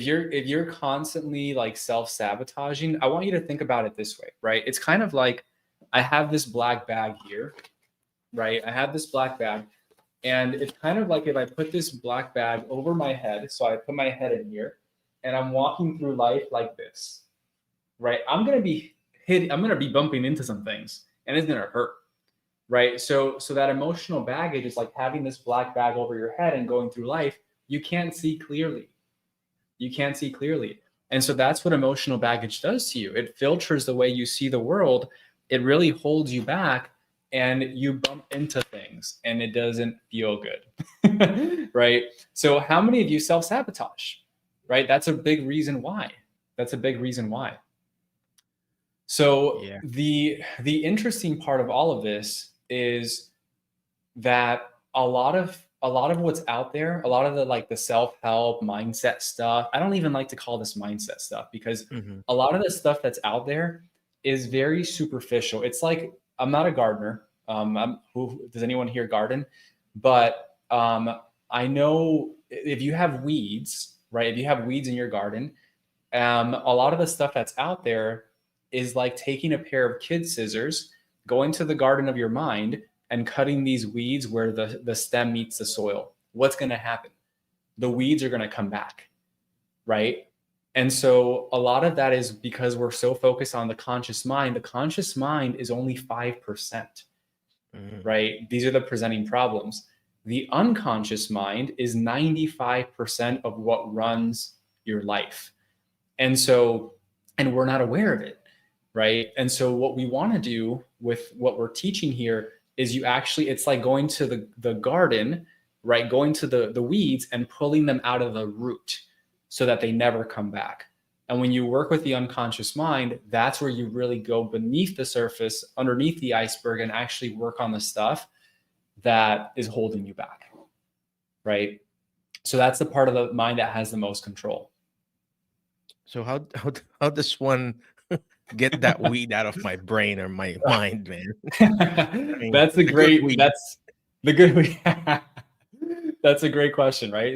if you're constantly like self-sabotaging, I want you to think about it this way, right? It's kind of like I have this black bag here, right? I have this black bag, and it's kind of like if I put this black bag over my head, so I put my head in here, and I'm walking through life like this, right? I'm gonna be bumping into some things, and it's gonna hurt, right? So that emotional baggage is like having this black bag over your head and going through life. You can't see clearly. You can't see clearly. And so that's what emotional baggage does to you. It filters the way you see the world. It really holds you back, and you bump into things and it doesn't feel good. Right? So how many of you self-sabotage? Right? That's a big reason why. That's a big reason why. So Yeah. the interesting part of all of this is that a lot of what's out there, a lot of the like the self-help mindset stuff, I don't even like to call this mindset stuff, because Hmm. a lot of the stuff that's out there is very superficial. It's like, I'm not a gardener. Does anyone here garden? But I know if you have weeds, right? If you have weeds in your garden, a lot of the stuff that's out there is like taking a pair of kid scissors, going to the garden of your mind, and cutting these weeds where the stem meets the soil. What's going to happen? The weeds are going to come back, right? And so a lot of that is because we're so focused on the conscious mind. The conscious mind is only 5%, right? These are the presenting problems. The unconscious mind is 95% of what runs your life. And so, and we're not aware of it, right? And so what we want to do with what we're teaching here is it's like going to the garden, right? Going to the weeds and pulling them out of the root so that they never come back. And when you work with the unconscious mind, that's where you really go beneath the surface, underneath the iceberg, and actually work on the stuff that is holding you back, right? So that's the part of the mind that has the most control. So how does one get that weed out of my brain or my mind, man? I mean, That's a the good great, weed. that's the good, that's a great question, right?